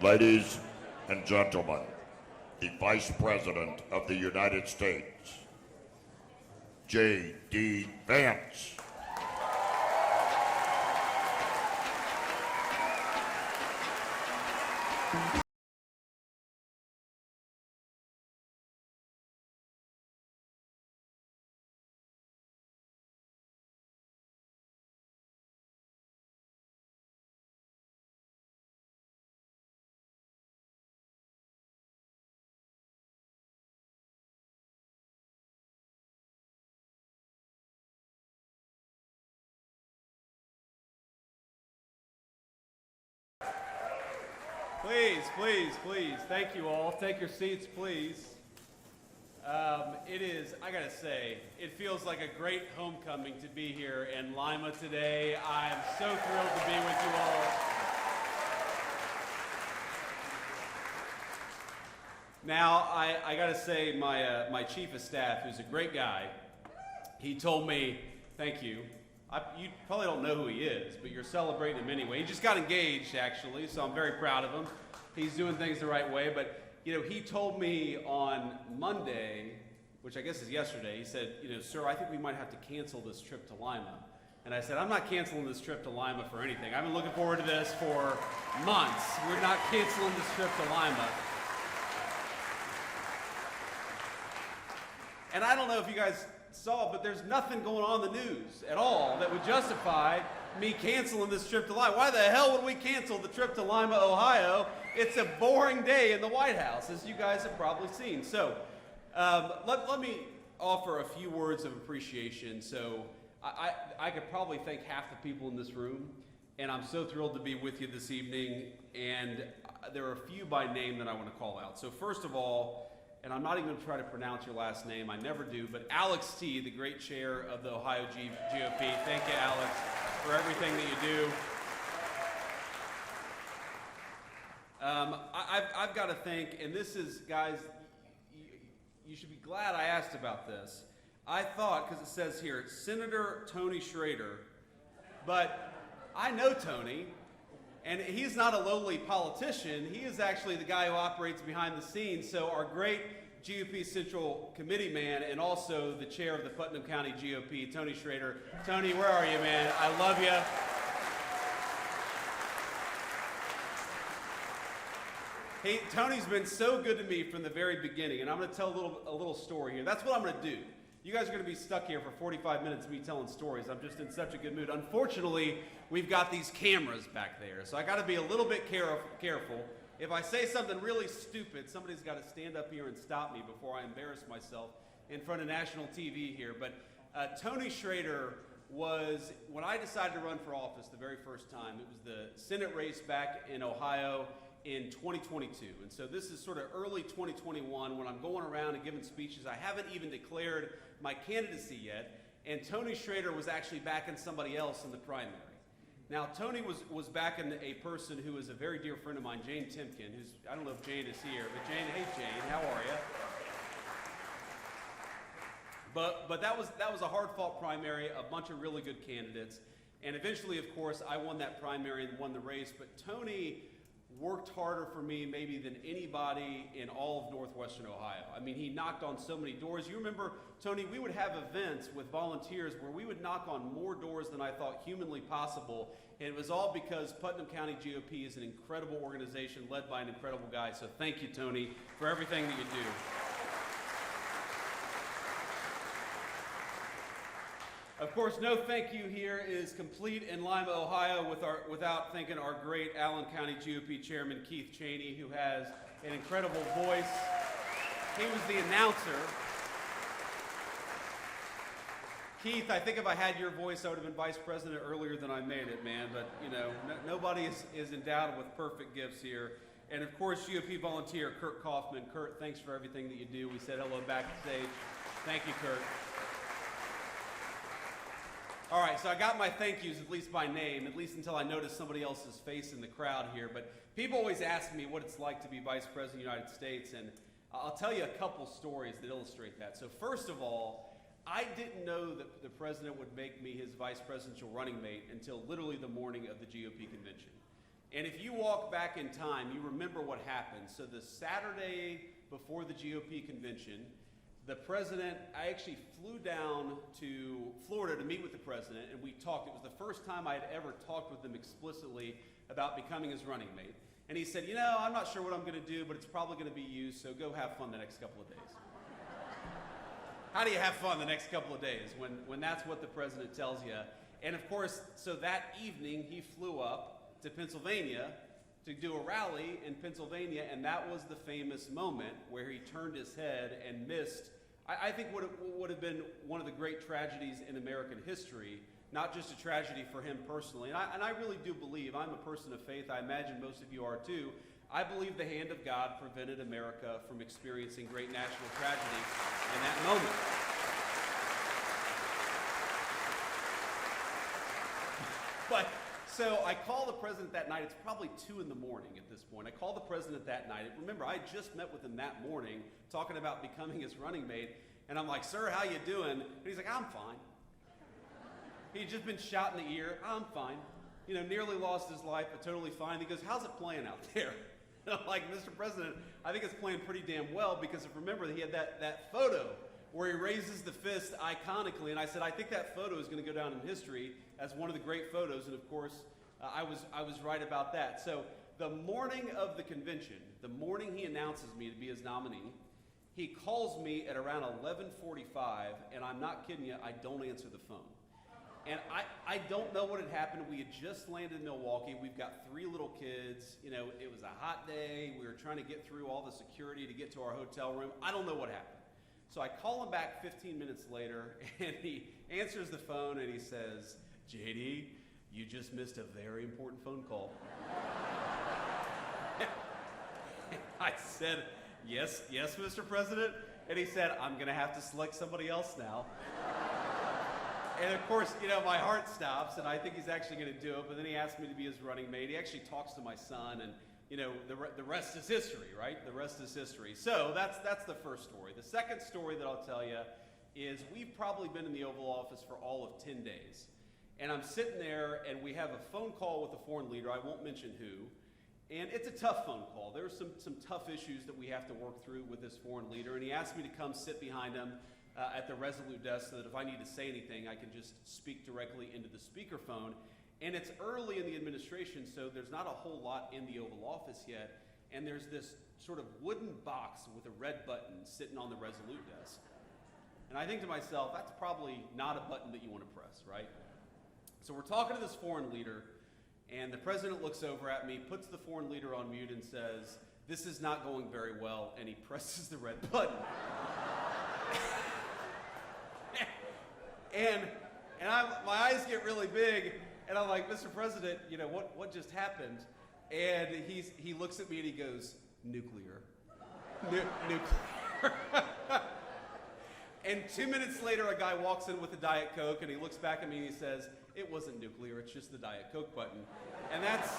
Ladies and gentlemen, the Vice President of the United States, JD Vance. Please, please, please. Thank you all. Take your seats, please. I gotta say, it feels like a great homecoming to be here in Lima today. I'm so thrilled to be with you all. Now, I gotta say, my chief of staff, who's a great guy, he told me, thank you. You probably don't know who he is, but you're celebrating him anyway. He just got engaged, actually, so I'm very proud of him. He's doing things the right way, but he told me on Monday, which I guess is yesterday, he said, sir, I think we might have to cancel this trip to Lima. And I said, I'm not canceling this trip to Lima for anything. I've been looking forward to this for months. We're not canceling this trip to Lima. And I don't know if you guys saw, but there's nothing going on in the news at all that would justify me canceling this trip to Lima. Why the hell would we cancel the trip to Lima, Ohio? It's a boring day in the White House, as you guys have probably seen. So let me offer a few words of appreciation. So I could probably thank half the people in this room, and I'm so thrilled to be with you this evening. And there are a few by name that I want to call out. So first of all, and I'm not even going to try to pronounce your last name, I never do, but Alex T., the great chair of the Ohio GOP. Thank you, Alex, for everything that you do. I've got to thank, and this is, guys, you should be glad I asked about this. I thought, because it says here, Senator Tony Schrader, but I know Tony, and he's not a lowly politician. He is actually the guy who operates behind the scenes. So our great GOP Central Committee man and also the chair of the Putnam County GOP, Tony Schrader. Tony, where are you, man? I love you. Hey, Tony's been so good to me from the very beginning, and I'm going to tell a little story here. That's what I'm going to do. You guys are going to be stuck here for 45 minutes of me telling stories. I'm just in such a good mood. Unfortunately, we've got these cameras back there, so I got to be a little bit careful. If I say something really stupid, somebody's got to stand up here and stop me before I embarrass myself in front of national TV here. But Tony Schrader was, when I decided to run for office the very first time, it was the Senate race back in Ohio in 2022. And so this is sort of early 2021 when I'm going around and giving speeches. I haven't even declared my candidacy yet, and Tony Schrader was actually backing somebody else in the primary. Now, Tony was backing a person who is a very dear friend of mine, Jane Timken, who's, I don't know if Jane is here, but Jane, hey Jane, how are you? But that was a hard-fought primary, a bunch of really good candidates, and eventually, of course, I won that primary and won the race, but Tony worked harder for me maybe than anybody in all of Northwestern Ohio. I mean, he knocked on so many doors. You remember, Tony, we would have events with volunteers where we would knock on more doors than I thought humanly possible, and it was all because Putnam County GOP is an incredible organization led by an incredible guy. So thank you, Tony, for everything that you do. Of course, no thank you here is complete in Lima, Ohio without thanking our great Allen County GOP Chairman Keith Cheney, who has an incredible voice. He was the announcer. Keith, I think if I had your voice, I would have been vice president earlier than I made it, man. But, nobody is endowed with perfect gifts here. And, of course, GOP volunteer Kurt Kaufman. Kurt, thanks for everything that you do. We said hello backstage. Thank you, Kurt. All right, so I got my thank yous, at least by name, at least until I noticed somebody else's face in the crowd here. But people always ask me what it's like to be Vice President of the United States, and I'll tell you a couple stories that illustrate that. So first of all, I didn't know that the president would make me his vice presidential running mate until literally the morning of the GOP convention. And if you walk back in time, you remember what happened. So the Saturday before the GOP convention, the president, I actually flew down to Florida to meet with the president, and we talked. It was the first time I had ever talked with him explicitly about becoming his running mate. And he said, I'm not sure what I'm going to do, but it's probably going to be you, so go have fun the next couple of days. How do you have fun the next couple of days when that's what the president tells you? And of course, so that evening he flew up to Pennsylvania to do a rally in Pennsylvania, and that was the famous moment where he turned his head and missed, I think what would have been one of the great tragedies in American history, not just a tragedy for him personally. And I really do believe, I'm a person of faith, I imagine most of you are too, I believe the hand of God prevented America from experiencing great national tragedy in that moment. But, so I call the president that night. It's probably 2 in the morning at this point. I call the president that night. Remember, I just met with him that morning talking about becoming his running mate. And I'm like, sir, how you doing? And he's like, I'm fine. He'd just been shot in the ear. I'm fine. Nearly lost his life, but totally fine. He goes, how's it playing out there? And I'm like, Mr. President, I think it's playing pretty damn well, because if remember, he had that photo where he raises the fist iconically. And I said, I think that photo is going to go down in history as one of the great photos. And of course, I was right about that. So the morning of the convention, the morning he announces me to be his nominee, he calls me at around 11:45, and I'm not kidding you, I don't answer the phone. And I don't know what had happened. We had just landed in Milwaukee. We've got 3 little kids. It was a hot day. We were trying to get through all the security to get to our hotel room. I don't know what happened. So I call him back 15 minutes later, and he answers the phone, and he says, JD, you just missed a very important phone call. I said, yes, Mr. President. And he said, I'm going to have to select somebody else now. And of course, my heart stops, and I think he's actually going to do it. But then he asked me to be his running mate. He actually talks to my son, and the rest is history, right? The rest is history. So that's the first story. The second story that I'll tell you is we've probably been in the Oval Office for all of 10 days. And I'm sitting there, and we have a phone call with a foreign leader. I won't mention who. And it's a tough phone call. There are some tough issues that we have to work through with this foreign leader. And he asked me to come sit behind him at the Resolute desk so that if I need to say anything, I can just speak directly into the speakerphone. And it's early in the administration, so there's not a whole lot in the Oval Office yet. And there's this sort of wooden box with a red button sitting on the Resolute desk. And I think to myself, that's probably not a button that you want to press, right? So we're talking to this foreign leader, and the president looks over at me, puts the foreign leader on mute, and says, this is not going very well, and he presses the red button. And my eyes get really big, and I'm like, Mr. President, what just happened? And he looks at me and he goes, nuclear. Nuclear. And 2 minutes later, a guy walks in with a Diet Coke, and he looks back at me and he says, it wasn't nuclear, it's just the Diet Coke button. And that's...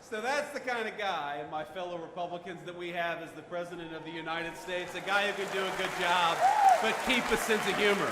So that's the kind of guy, and my fellow Republicans, that we have as the President of the United States, a guy who can do a good job, but keep a sense of humor.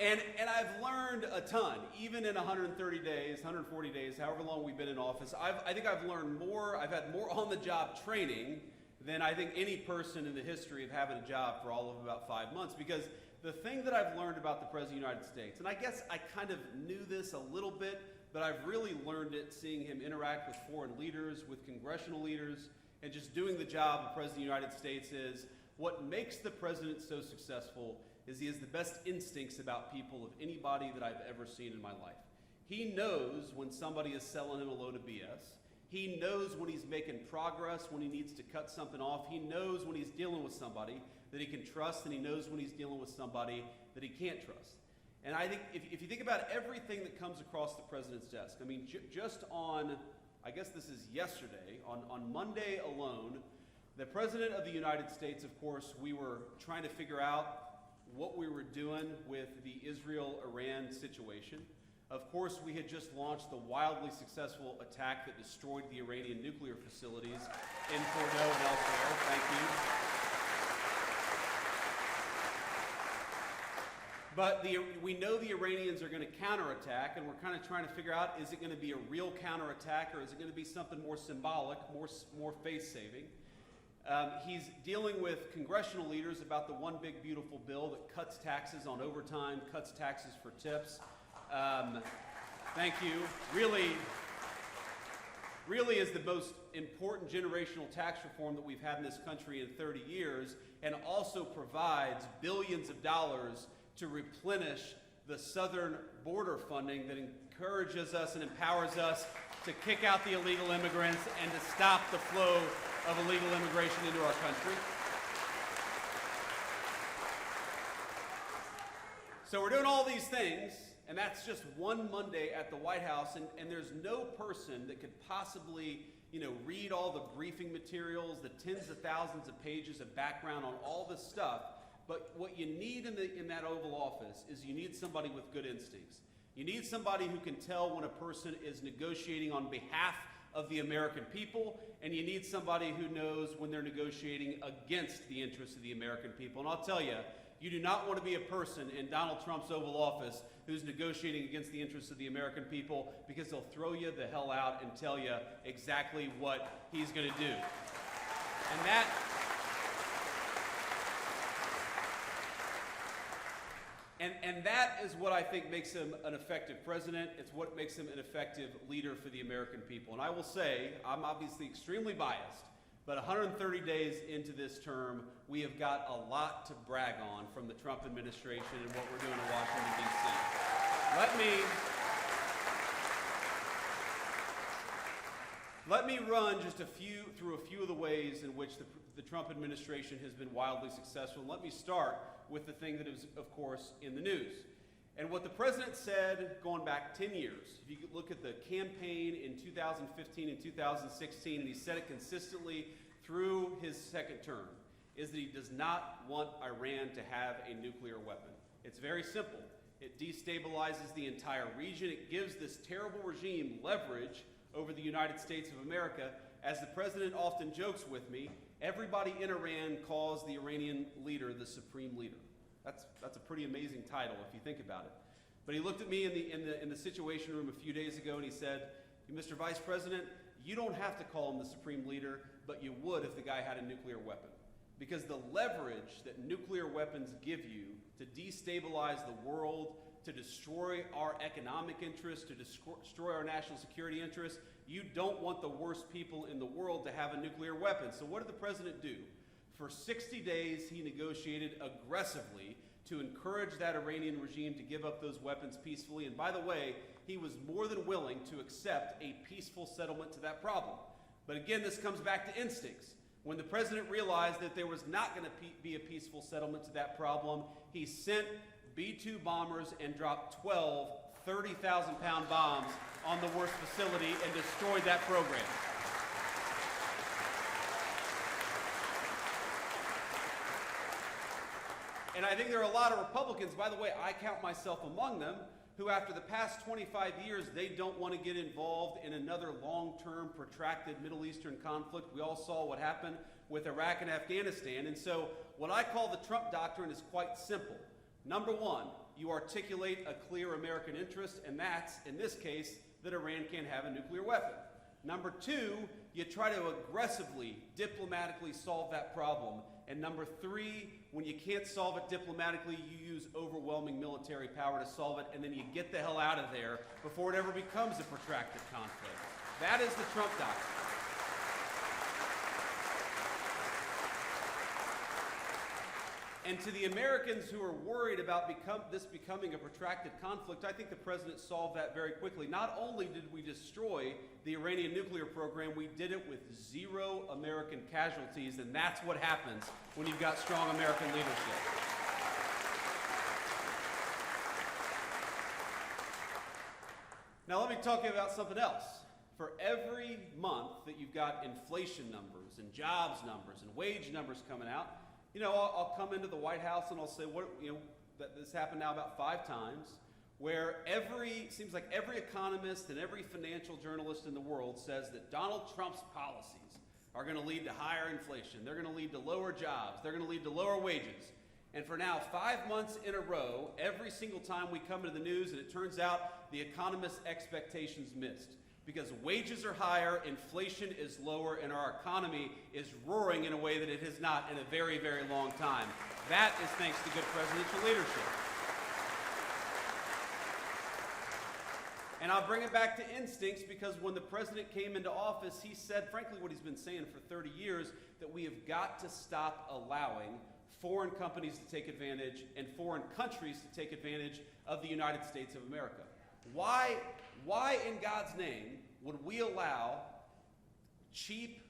And I've learned a ton, even in 130 days, 140 days, however long we've been in office. I think I've learned more, I've had more on-the-job training than I think any person in the history of having a job for all of about 5 months, because the thing that I've learned about the President of the United States, and I guess I kind of knew this a little bit, but I've really learned it seeing him interact with foreign leaders, with congressional leaders, and just doing the job of President of the United States is what makes the President so successful is he has the best instincts about people of anybody that I've ever seen in my life. He knows when somebody is selling him a load of BS. He knows when he's making progress, when he needs to cut something off. He knows when he's dealing with somebody that he can trust, and he knows when he's dealing with somebody that he can't trust. And I think if you think about everything that comes across the president's desk, I mean, just on, I guess this is yesterday, on Monday alone, the President of the United States, of course, we were trying to figure out what we were doing with the Israel-Iran situation. Of course, we had just launched the wildly successful attack that destroyed the Iranian nuclear facilities in Fordo and elsewhere. Thank you. But we know the Iranians are going to counterattack, and we're kind of trying to figure out, is it going to be a real counterattack, or is it going to be something more symbolic, more face-saving? He's dealing with congressional leaders about the one big beautiful bill that cuts taxes on overtime, cuts taxes for tips. Thank you. Really is the most important generational tax reform that we've had in this country in 30 years, and also provides billions of dollars to replenish the southern border funding that encourages us and empowers us to kick out the illegal immigrants and to stop the flow of illegal immigration into our country. So we're doing all these things, and that's just one Monday at the White House, and there's no person that could possibly, read all the briefing materials, the tens of thousands of pages of background on all this stuff. But what you need in that Oval Office is you need somebody with good instincts. You need somebody who can tell when a person is negotiating on behalf of the American people, and you need somebody who knows when they're negotiating against the interests of the American people. And I'll tell you, you do not want to be a person in Donald Trump's Oval Office who's negotiating against the interests of the American people, because they'll throw you the hell out and tell you exactly what he's going to do. And that is what I think makes him an effective president. It's what makes him an effective leader for the American people. And I will say, I'm obviously extremely biased, but 130 days into this term, we have got a lot to brag on from the Trump administration and what we're doing in Washington, D.C. Let me run just through a few of the ways in which the Trump administration has been wildly successful. Let me start with the thing that is, of course, in the news. And what the president said going back 10 years, if you look at the campaign in 2015 and 2016, and he said it consistently through his second term, is that he does not want Iran to have a nuclear weapon. It's very simple. It destabilizes the entire region. It gives this terrible regime leverage over the United States of America. As the president often jokes with me, everybody in Iran calls the Iranian leader the supreme leader. That's a pretty amazing title if you think about it. But he looked at me in the Situation Room a few days ago and he said, Mr. Vice President, you don't have to call him the supreme leader, but you would if the guy had a nuclear weapon. Because the leverage that nuclear weapons give you to destabilize the world, to destroy our economic interests, to destroy our national security interests, you don't want the worst people in the world to have a nuclear weapon. So what did the president do? For 60 days, he negotiated aggressively to encourage that Iranian regime to give up those weapons peacefully. And by the way, he was more than willing to accept a peaceful settlement to that problem. But again, this comes back to instincts. When the president realized that there was not going to be a peaceful settlement to that problem, he sent B-2 bombers and dropped 12 30,000-pound bombs on the worst facility and destroyed that program. And I think there are a lot of Republicans, by the way, I count myself among them, who after the past 25 years, they don't want to get involved in another long-term, protracted Middle Eastern conflict. We all saw what happened with Iraq and Afghanistan. And so what I call the Trump doctrine is quite simple. Number one, you articulate a clear American interest, and that's, in this case, that Iran can't have a nuclear weapon. Number two, you try to aggressively, diplomatically solve that problem. And number three, when you can't solve it diplomatically, you use overwhelming military power to solve it, and then you get the hell out of there before it ever becomes a protracted conflict. That is the Trump doctrine. And to the Americans who are worried about this becoming a protracted conflict, I think the president solved that very quickly. Not only did we destroy the Iranian nuclear program, we did it with 0 American casualties, and that's what happens when you've got strong American leadership. Now let me talk to you about something else. For every month that you've got inflation numbers and jobs numbers and wage numbers coming out, I'll come into the White House and I'll say, this happened now about 5 times, where seems like every economist and every financial journalist in the world says that Donald Trump's policies are going to lead to higher inflation. They're going to lead to lower jobs. They're going to lead to lower wages. And for now 5 months in a row, every single time we come into the news, and it turns out the economists' expectations missed. Because wages are higher, inflation is lower, and our economy is roaring in a way that it has not in a very, very long time. That is thanks to good presidential leadership. And I'll bring it back to instincts, because when the president came into office, he said, frankly, what he's been saying for 30 years, that we have got to stop allowing foreign companies to take advantage and foreign countries to take advantage of the United States of America. Why in God's name would we allow cheap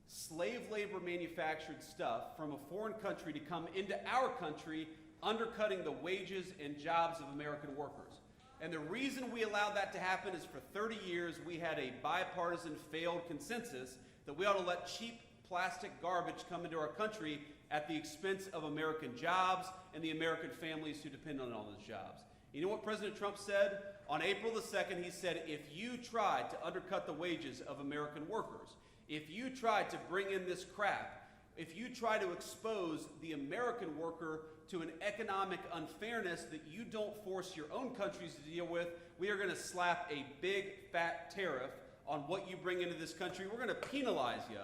slave labor manufactured stuff from a foreign country to come into our country, undercutting the wages and jobs of American workers? And the reason we allowed that to happen is for 30 years we had a bipartisan failed consensus that we ought to let cheap plastic garbage come into our country at the expense of American jobs and the American families who depend on all those jobs. You know what President Trump said? On April the 2nd, he said, if you tried to undercut the wages of American workers, if you tried to bring in this crap, if you try to expose the American worker to an economic unfairness that you don't force your own countries to deal with, we are going to slap a big fat tariff on what you bring into this country. We're going to penalize you.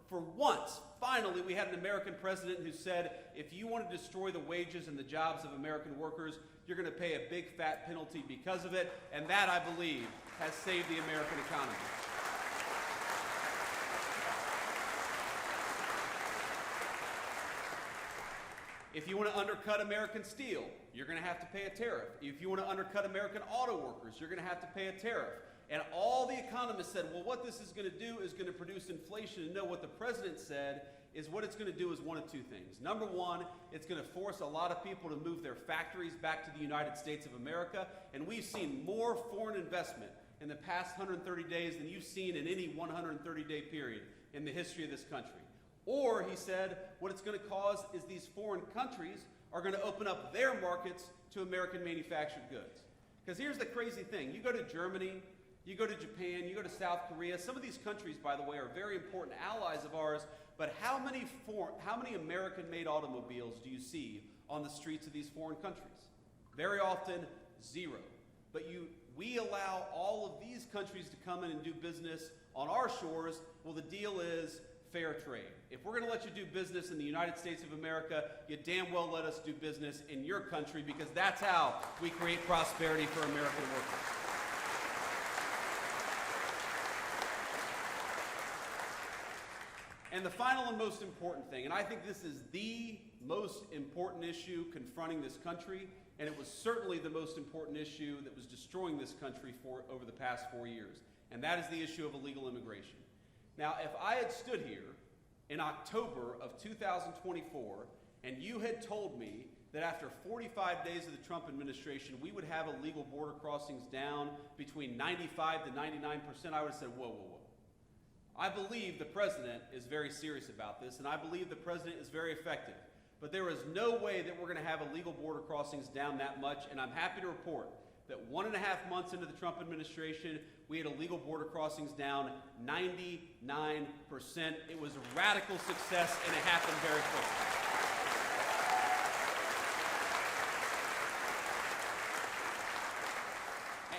For once, finally, we had an American president who said, if you want to destroy the wages and the jobs of American workers, you're going to pay a big fat penalty because of it, and that, I believe, has saved the American economy. If you want to undercut American steel, you're going to have to pay a tariff. If you want to undercut American auto workers, you're going to have to pay a tariff. And all the economists said, well, what this is going to do is going to produce inflation. And no, what the president said is what it's going to do is one of two things. Number one, it's going to force a lot of people to move their factories back to the United States of America. And we've seen more foreign investment in the past 130 days than you've seen in any 130-day period in the history of this country. Or, he said, what it's going to cause is these foreign countries are going to open up their markets to American manufactured goods. Because here's the crazy thing. You go to Germany, you go to Japan, you go to South Korea. Some of these countries, by the way, are very important allies of ours, but how many American-made automobiles do you see on the streets of these foreign countries? Very often, zero. But we allow all of these countries to come in and do business on our shores. Well, the deal is fair trade. If we're going to let you do business in the United States of America, you damn well let us do business in your country, because that's how we create prosperity for American workers. And the final and most important thing, and I think this is the most important issue confronting this country, and it was certainly the most important issue that was destroying this country over the past 4 years, and that is the issue of illegal immigration. Now, if I had stood here in October of 2024 and you had told me that after 45 days of the Trump administration we would have illegal border crossings down between 95 to 99%, I would have said, whoa, whoa, whoa. I believe the president is very serious about this, and I believe the president is very effective. But there is no way that we're going to have illegal border crossings down that much, and I'm happy to report that 1.5 months into the Trump administration, we had illegal border crossings down 99%. It was a radical success, and it happened very quickly.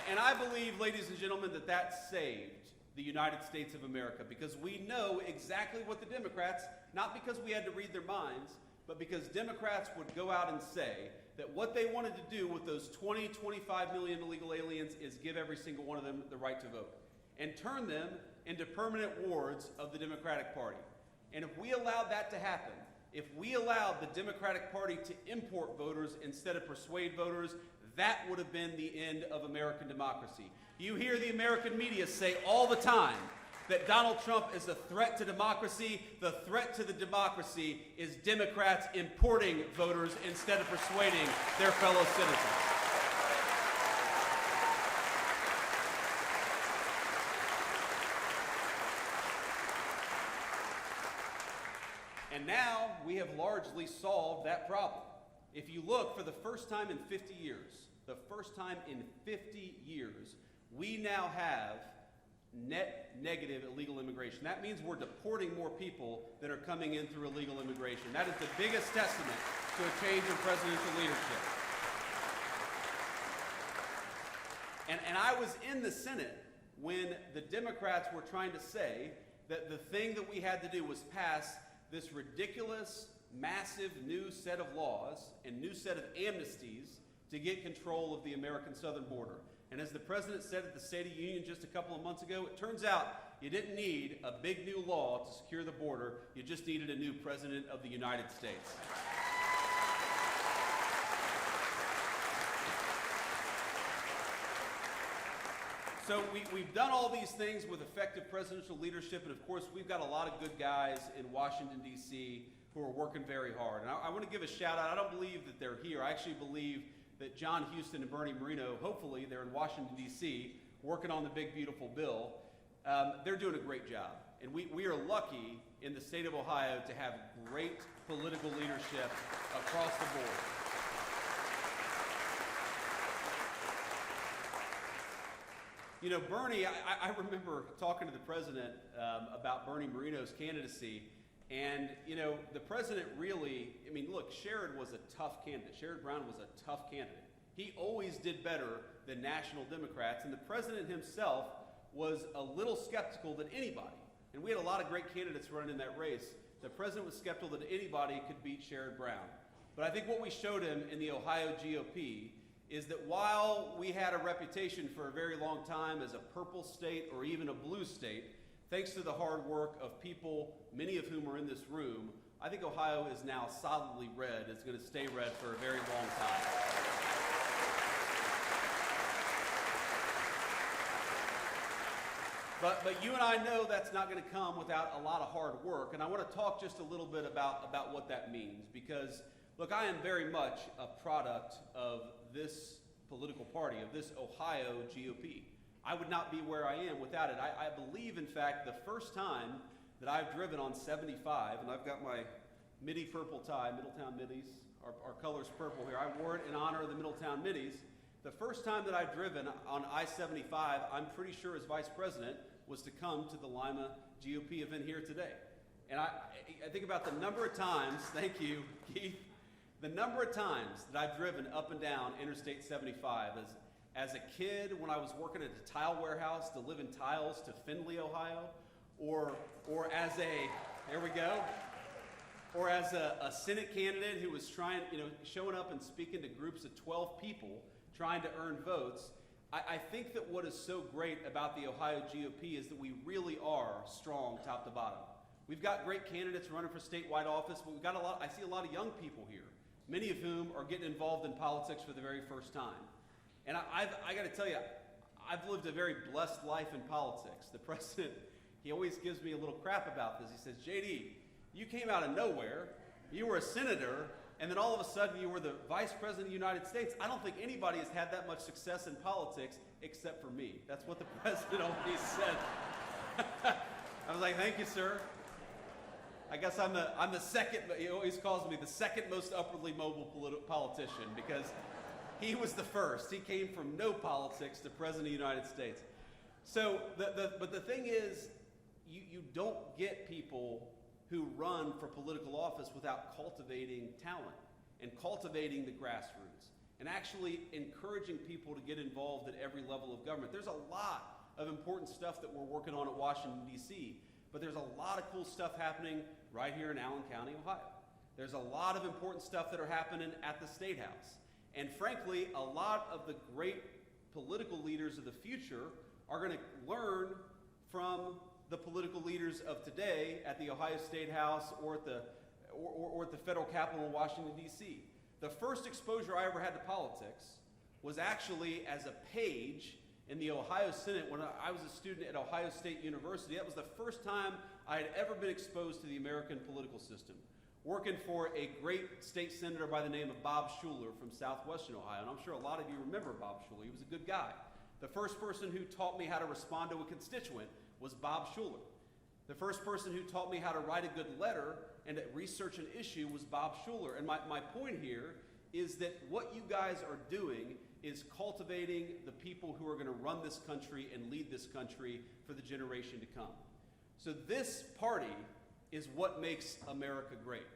And I believe, ladies and gentlemen, that saved the United States of America, because we know exactly what the Democrats, not because we had to read their minds, but because Democrats would go out and say that what they wanted to do with those 25 million illegal aliens is give every single one of them the right to vote and turn them into permanent wards of the Democratic Party. And if we allowed that to happen, if we allowed the Democratic Party to import voters instead of persuade voters, that would have been the end of American democracy. You hear the American media say all the time that Donald Trump is a threat to democracy. The threat to the democracy is Democrats importing voters instead of persuading their fellow citizens. And now we have largely solved that problem. If you look, for the first time in 50 years, we now have net negative illegal immigration. That means we're deporting more people than are coming in through illegal immigration. That is the biggest testament to a change in presidential leadership. And I was in the Senate when the Democrats were trying to say that the thing that we had to do was pass this ridiculous, massive new set of laws and new set of amnesties to get control of the American southern border. And as the president said at the State of the Union just a couple of months ago, it turns out you didn't need a big new law to secure the border. You just needed a new president of the United States. So we've done all these things with effective presidential leadership, and of course we've got a lot of good guys in Washington, D.C. who are working very hard. And I want to give a shout out. I don't believe that they're here. I actually believe that John Houston and Bernie Moreno, hopefully they're in Washington, D.C., working on the big, beautiful bill. They're doing a great job. And we are lucky in the state of Ohio to have great political leadership across the board. You know, Bernie, I remember talking to the president about Bernie Moreno's candidacy, and, you know, the president really, I mean, look, Sherrod was a tough candidate. Sherrod Brown was a tough candidate. He always did better than national Democrats, and the president himself was a little skeptical that anybody, and we had a lot of great candidates running in that race, the president was skeptical that anybody could beat Sherrod Brown. But I think what we showed him in the Ohio GOP is that while we had a reputation for a very long time as a purple state or even a blue state, thanks to the hard work of people, many of whom are in this room, I think Ohio is now solidly red. It's going to stay red for a very long time. But you and I know that's not going to come without a lot of hard work, and I want to talk just a little bit about what that means, because, look, I am very much a product of this political party, of this Ohio GOP. I would not be where I am without it. I believe, in fact, the first time that I've driven on 75, and I've got my Midi purple tie, Middletown Middies, our color's purple here. I wore it in honor of the Middletown Middies. The first time that I've driven on I-75, I'm pretty sure as vice president, was to come to the Lima GOP event here today. And I think about the number of times, thank you, Keith, the number of times that I've driven up and down Interstate 75 as a kid when I was working at a tile warehouse delivering tiles to Findlay, Ohio, or as a Senate candidate who was trying, showing up and speaking to groups of 12 people trying to earn votes. I think that what is so great about the Ohio GOP is that we really are strong top to bottom. We've got great candidates running for statewide office, but we've got I see a lot of young people here, many of whom are getting involved in politics for the very first time. And I got to tell you, I've lived a very blessed life in politics. The president, he always gives me a little crap about this. He says, JD, you came out of nowhere, you were a senator, and then all of a sudden you were the vice president of the United States. I don't think anybody has had that much success in politics except for me. That's what the president always said. I was like, thank you, sir. I guess I'm the second, he always calls me the second most upwardly mobile politician because he was the first. He came from no politics to president of the United States. So, but the thing is, you don't get people who run for political office without cultivating talent and cultivating the grassroots and actually encouraging people to get involved at every level of government. There's a lot of important stuff that we're working on at Washington, D.C., but there's a lot of cool stuff happening right here in Allen County, Ohio. There's a lot of important stuff that are happening at the State House. And frankly, a lot of the great political leaders of the future are going to learn from the political leaders of today at the Ohio State House or at the federal Capitol in Washington, D.C. The first exposure I ever had to politics was actually as a page in the Ohio Senate when I was a student at Ohio State University. That was the first time I had ever been exposed to the American political system, working for a great state senator by the name of Bob Schuler from southwestern Ohio. And I'm sure a lot of you remember Bob Schuler. He was a good guy. The first person who taught me how to respond to a constituent was Bob Schuler. The first person who taught me how to write a good letter and to research an issue was Bob Schuler. And my point here is that what you guys are doing is cultivating the people who are going to run this country and lead this country for the generation to come. So this party is what makes America great.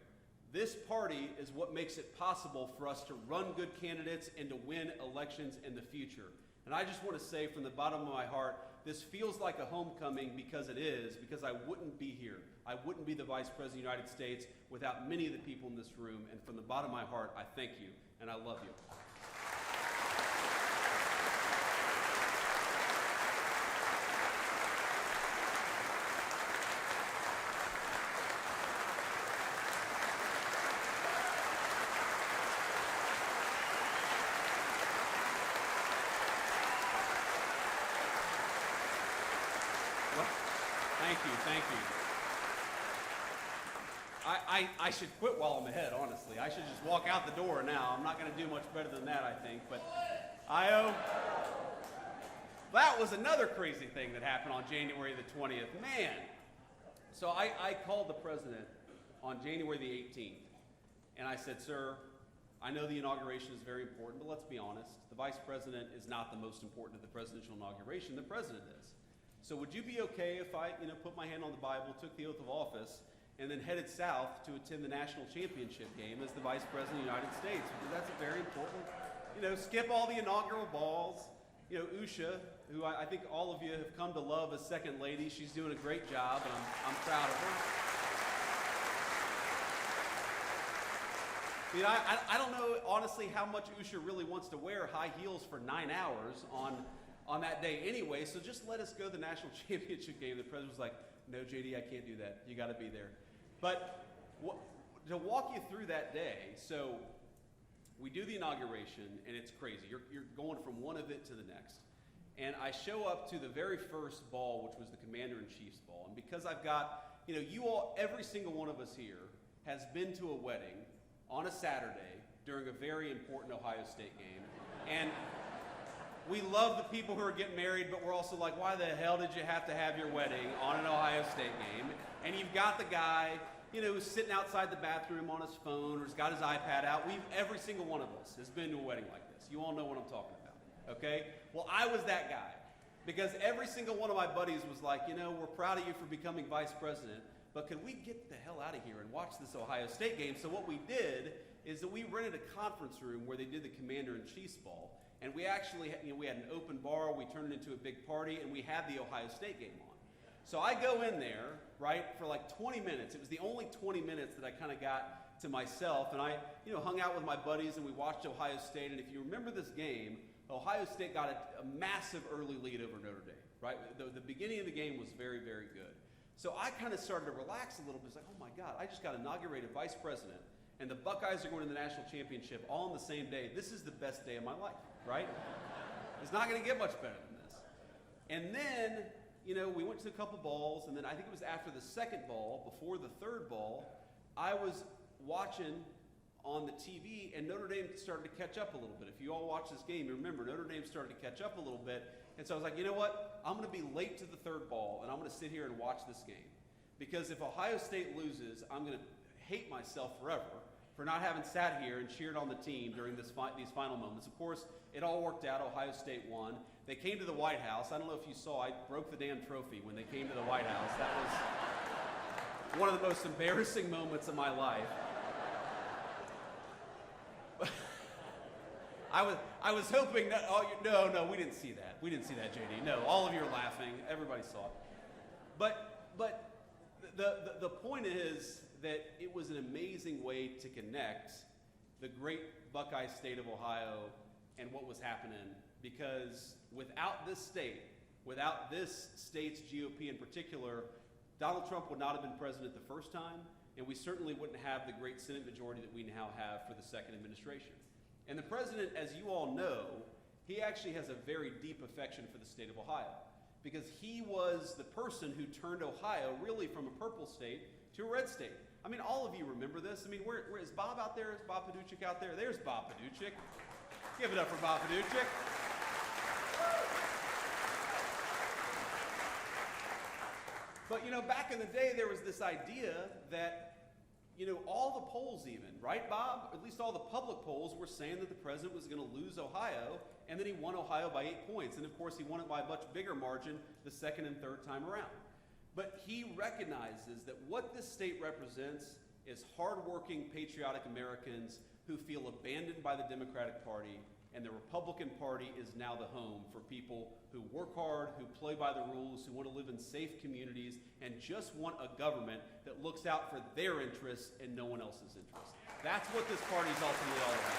This party is what makes it possible for us to run good candidates and to win elections in the future. And I just want to say from the bottom of my heart, this feels like a homecoming because it is, because I wouldn't be here. I wouldn't be the Vice President of the United States without many of the people in this room. And from the bottom of my heart, I thank you and I love you. Thank you. I should quit while I'm ahead, honestly. I should just walk out the door now. I'm not going to do much better than that, I think. But that was another crazy thing that happened on January the 20th. Man. So I called the president on January the 18th, and I said, sir, I know the inauguration is very important, but let's be honest. The vice president is not the most important of the presidential inauguration. The president is. So would you be okay if I, put my hand on the Bible, took the oath of office, and then headed south to attend the national championship game as the Vice President of the United States? Because that's a very important, skip all the inaugural balls. Usha, who I think all of you have come to love as second lady, she's doing a great job, and I'm proud of her. I don't know, honestly, how much Usha really wants to wear high heels for 9 hours on that day anyway, so just let us go to the national championship game. The president was like, no, JD, I can't do that. You got to be there. But to walk you through that day, so we do the inauguration, and it's crazy. You're going from one event to the next. And I show up to the very first ball, which was the Commander-in-Chief's ball. And because I've got, you all, every single one of us here has been to a wedding on a Saturday during a very important Ohio State game. And we love the people who are getting married, but we're also like, why the hell did you have to have your wedding on an Ohio State game? And you've got the guy, who's sitting outside the bathroom on his phone or has got his iPad out. Every single one of us has been to a wedding like this. You all know what I'm talking about, okay? Well, I was that guy because every single one of my buddies was like, we're proud of you for becoming vice president, but could we get the hell out of here and watch this Ohio State game? So what we did is that we rented a conference room where they did the Commander-in-Chief's ball. And we actually, we had an open bar, we turned it into a big party, and we had the Ohio State game on. So I go in there, right, for like 20 minutes. It was the only 20 minutes that I kind of got to myself, and I, hung out with my buddies, and we watched Ohio State. And if you remember this game, Ohio State got a massive early lead over Notre Dame, right? The beginning of the game was very, very good. So I kind of started to relax a little bit. It's like, oh my God, I just got inaugurated vice president, and the Buckeyes are going to the national championship all on the same day. This is the best day of my life. Right? It's not going to get much better than this. And then, we went to a couple balls, and then I think it was after the second ball, before the third ball, I was watching on the TV, and Notre Dame started to catch up a little bit. If you all watch this game, you remember Notre Dame started to catch up a little bit, and so I was like, you know what? I'm going to be late to the third ball, and I'm going to sit here and watch this game. Because if Ohio State loses, I'm going to hate myself forever for not having sat here and cheered on the team during these final moments. Of course, it all worked out. Ohio State won. They came to the White House. I don't know if you saw, I broke the damn trophy when they came to the White House. That was one of the most embarrassing moments of my life. I was hoping that, no, we didn't see that. We didn't see that, JD. No, all of you are laughing. Everybody saw it. But the point is that it was an amazing way to connect the great Buckeye state of Ohio and what was happening, because without this state's GOP in particular, Donald Trump would not have been president the first time, and we certainly wouldn't have the great Senate majority that we now have for the second administration. And the president, as you all know, he actually has a very deep affection for the state of Ohio, because he was the person who turned Ohio really from a purple state to a red state. I mean, all of you remember this. I mean, where is Bob out there? Is Bob Paduchik out there? There's Bob Paduchik. Give it up for Bob Paduchik. But back in the day, there was this idea that all the polls even, right, Bob? At least all the public polls were saying that the president was going to lose Ohio, and then he won Ohio by 8 points. And of course, he won it by a much bigger margin the second and third time around. But he recognizes that what this state represents is hardworking, patriotic Americans who feel abandoned by the Democratic Party, and the Republican Party is now the home for people who work hard, who play by the rules, who want to live in safe communities, and just want a government that looks out for their interests and no one else's interests. That's what this party is ultimately all about.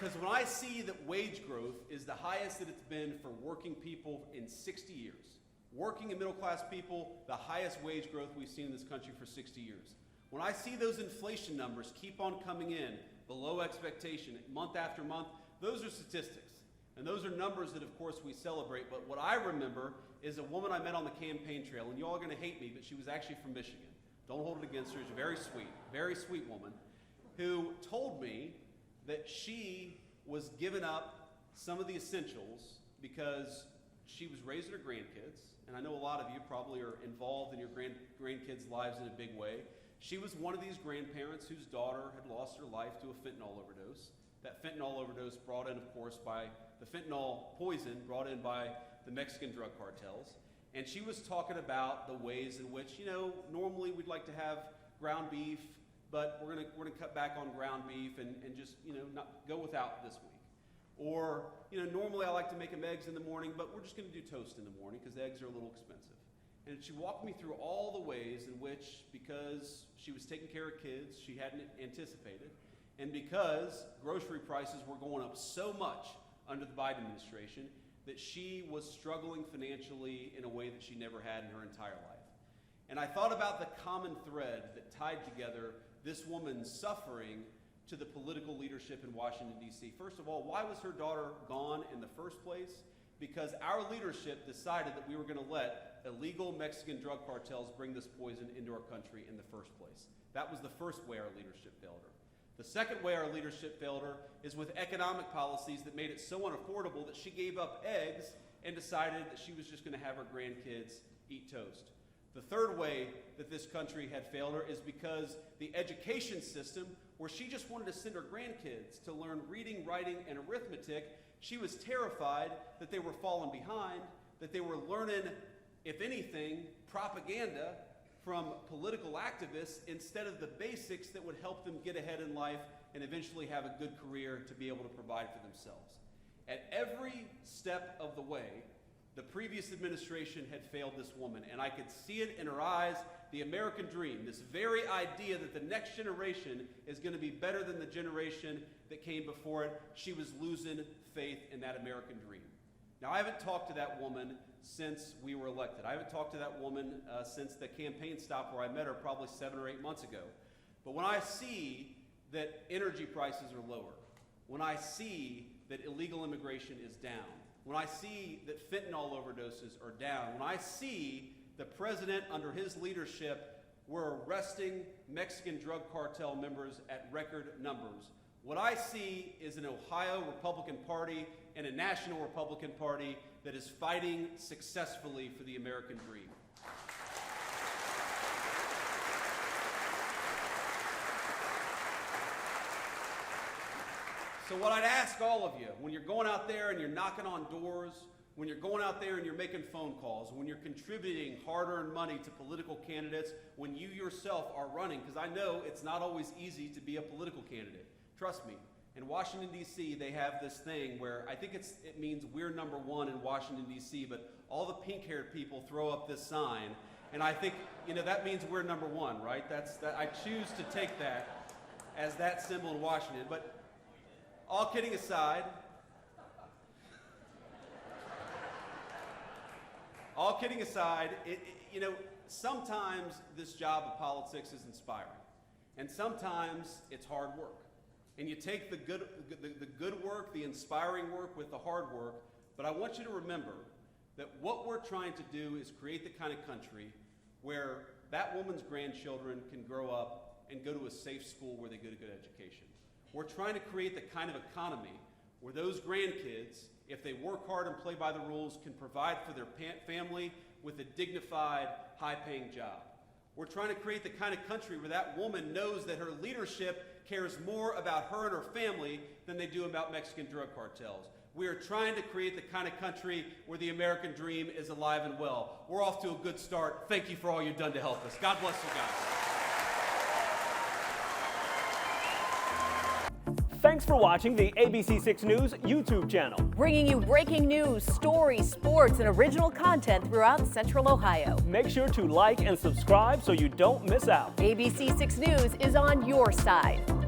Because when I see that wage growth is the highest that it's been for working people in 60 years, working and middle-class people, the highest wage growth we've seen in this country for 60 years. When I see those inflation numbers keep on coming in below expectation month after month, those are statistics. And those are numbers that, of course, we celebrate. But what I remember is a woman I met on the campaign trail, and you all are going to hate me, but she was actually from Michigan. Don't hold it against her. She's a very sweet woman, who told me that she was giving up some of the essentials because she was raising her grandkids. And I know a lot of you probably are involved in your grandkids' lives in a big way. She was one of these grandparents whose daughter had lost her life to a fentanyl overdose. That fentanyl overdose brought in, of course, by the fentanyl poison brought in by the Mexican drug cartels. And she was talking about the ways in which, normally we'd like to have ground beef, but we're gonna cut back on ground beef and just, not go without this week. Or, normally I like to make them eggs in the morning, but we're just gonna do toast in the morning because eggs are a little expensive. And she walked me through all the ways in which, because she was taking care of kids she hadn't anticipated, and because grocery prices were going up so much under the Biden administration, that she was struggling financially in a way that she never had in her entire life. And I thought about the common thread that tied together this woman's suffering to the political leadership in Washington, D.C. First of all, why was her daughter gone in the first place? Because our leadership decided that we were going to let illegal Mexican drug cartels bring this poison into our country in the first place. That was the first way our leadership failed her. The second way our leadership failed her is with economic policies that made it so unaffordable that she gave up eggs and decided that she was just going to have her grandkids eat toast. The third way that this country had failed her is because the education system, where she just wanted to send her grandkids to learn reading, writing, and arithmetic, she was terrified that they were falling behind, that they were learning, if anything, propaganda from political activists instead of the basics that would help them get ahead in life and eventually have a good career to be able to provide for themselves. At every step of the way, the previous administration had failed this woman, and I could see it in her eyes, the American dream, this very idea that the next generation is going to be better than the generation that came before it. She was losing faith in that American dream. Now, I haven't talked to that woman since we were elected. I haven't talked to that woman since the campaign stop where I met her probably 7 or 8 months ago. But when I see that energy prices are lower, when I see that illegal immigration is down, when I see that fentanyl overdoses are down, when I see the president under his leadership, we're arresting Mexican drug cartel members at record numbers. What I see is an Ohio Republican Party and a national Republican Party that is fighting successfully for the American dream. So what I'd ask all of you, when you're going out there and you're knocking on doors, when you're going out there and you're making phone calls, when you're contributing hard-earned money to political candidates, when you yourself are running, because I know it's not always easy to be a political candidate. Trust me, in Washington, D.C., they have this thing where I think it means we're number one in Washington, D.C., but all the pink-haired people throw up this sign, and I think, that means we're number one, right? I choose to take that as that symbol in Washington. But all kidding aside, sometimes this job of politics is inspiring, and sometimes it's hard work. And you take the good work, the inspiring work with the hard work, but I want you to remember that what we're trying to do is create the kind of country where that woman's grandchildren can grow up and go to a safe school where they get a good education. We're trying to create the kind of economy where those grandkids, if they work hard and play by the rules, can provide for their family, with a dignified, high-paying job. We're trying to create the kind of country where that woman knows that her leadership cares more about her and her family than they do about Mexican drug cartels. We are trying to create the kind of country where the American dream is alive and well. We're off to a good start. Thank you for all you've done to help us. God bless you guys. Thanks for watching the ABC6 News YouTube channel. Bringing you breaking news, stories, sports, and original content throughout Central Ohio. Make sure to like and subscribe so you don't miss out. ABC6 News is on your side.